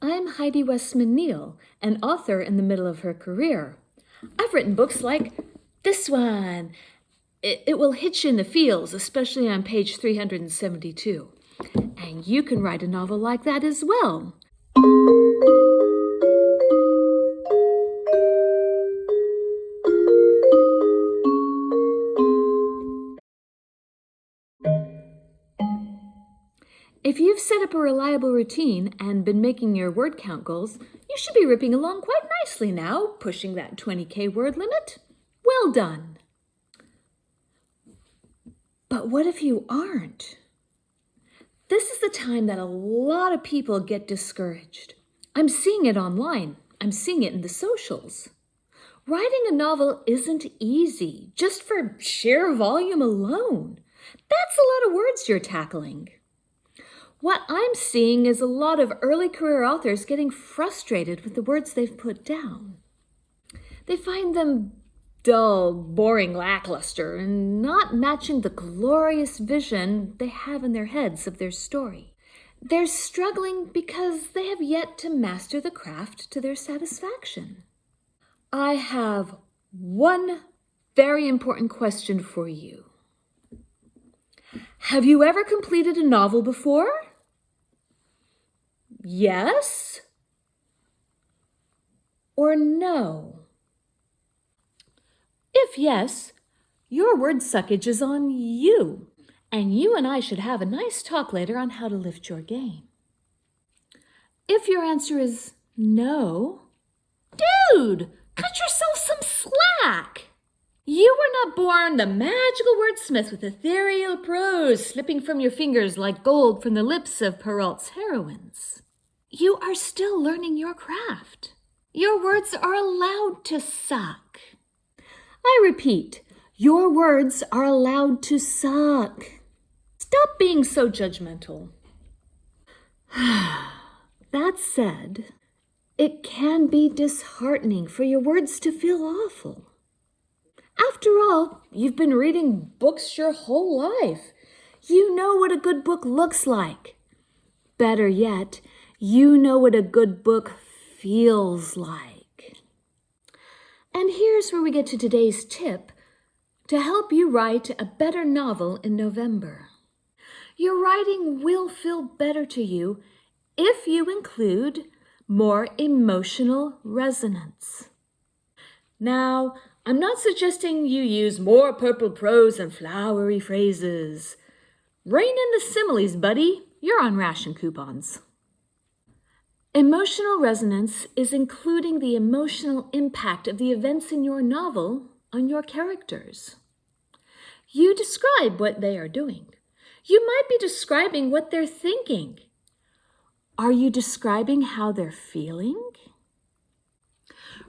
I'm Heidi Westman Neal, an author in the middle of her career. I've written books like this one. It will hit you in the feels, especially on page 372. And you can write a novel like that as well. If you've set up a reliable routine and been making your word count goals, you should be ripping along quite nicely now, pushing that 20K word limit. Well done. But what if you aren't? This is the time that a lot of people get discouraged. I'm seeing it online. I'm seeing it in the socials. Writing a novel isn't easy, just for sheer volume alone. That's a lot of words you're tackling. What I'm seeing is a lot of early career authors getting frustrated with the words they've put down. They find them dull, boring, lackluster, and not matching the glorious vision they have in their heads of their story. They're struggling because they have yet to master the craft to their satisfaction. I have one very important question for you. Have you ever completed a novel before? Yes or no? If yes, your word suckage is on you, and you and I should have a nice talk later on how to lift your game. If your answer is no, dude, cut yourself some slack. You were not born the magical wordsmith with ethereal prose slipping from your fingers like gold from the lips of Perrault's heroines. You are still learning your craft. Your words are allowed to suck. I repeat, your words are allowed to suck. Stop being so judgmental. That said, it can be disheartening for your words to feel awful. After all, you've been reading books your whole life. You know what a good book looks like. Better yet, you know what a good book feels like. And here's where we get to today's tip to help you write a better novel in November. Your writing will feel better to you if you include more emotional resonance. Now, I'm not suggesting you use more purple prose and flowery phrases. Rein in the similes, buddy. You're on ration coupons. Emotional resonance is including the emotional impact of the events in your novel on your characters. You describe what they are doing. You might be describing what they're thinking. Are you describing how they're feeling?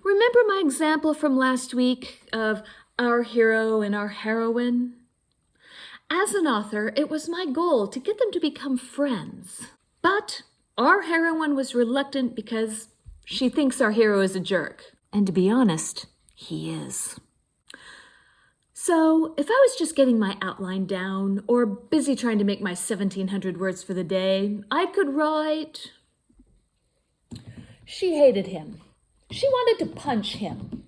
Remember my example from last week of our hero and our heroine? As an author, it was my goal to get them to become friends. But our heroine was reluctant because she thinks our hero is a jerk. And to be honest, he is. So if I was just getting my outline down or busy trying to make my 1,700 words for the day, I could write, she hated him. She wanted to punch him.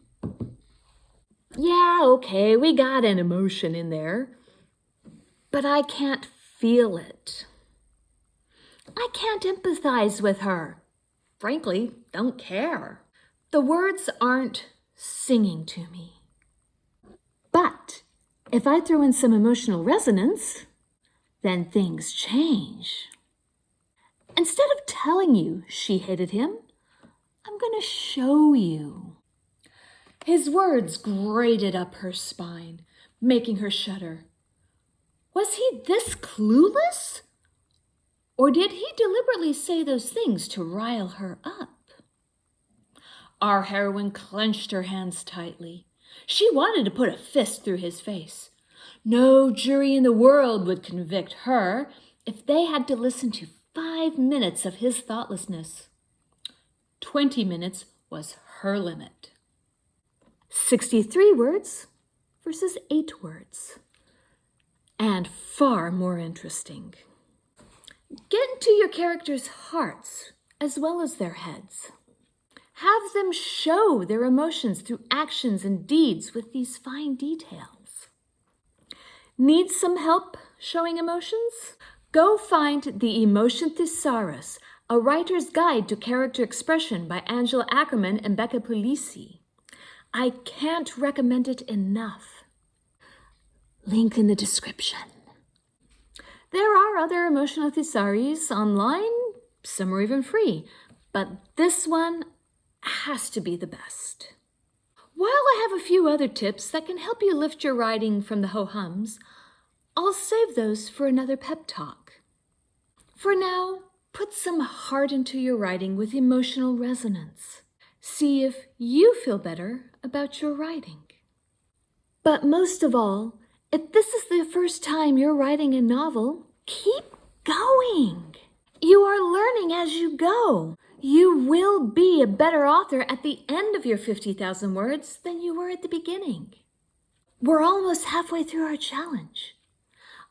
Yeah, okay, we got an emotion in there, but I can't feel it. I can't empathize with her. Frankly, don't care. The words aren't singing to me. But if I throw in some emotional resonance, then things change. Instead of telling you she hated him, I'm going to show you. His words grated up her spine, making her shudder. Was he this clueless? Or did he deliberately say those things to rile her up? Our heroine clenched her hands tightly. She wanted to put a fist through his face. No jury in the world would convict her if they had to listen to 5 minutes of his thoughtlessness. 20 minutes was her limit. 63 words versus 8 words. And far more interesting. Get into your characters' hearts as well as their heads. Have them show their emotions through actions and deeds with these fine details. Need some help showing emotions? Go find the Emotion Thesaurus, a writer's guide to character expression by Angela Ackerman and Becca Puglisi. I can't recommend it enough. Link in the description. There are other emotional thesaurus online, some are even free, but this one has to be the best. While I have a few other tips that can help you lift your writing from the ho-hums, I'll save those for another pep talk. For now, put some heart into your writing with emotional resonance. See if you feel better about your writing. But most of all, if this is the first time you're writing a novel, keep going. You are learning as you go. You will be a better author at the end of your 50,000 words than you were at the beginning. We're almost halfway through our challenge.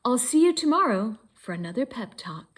I'll see you tomorrow for another pep talk.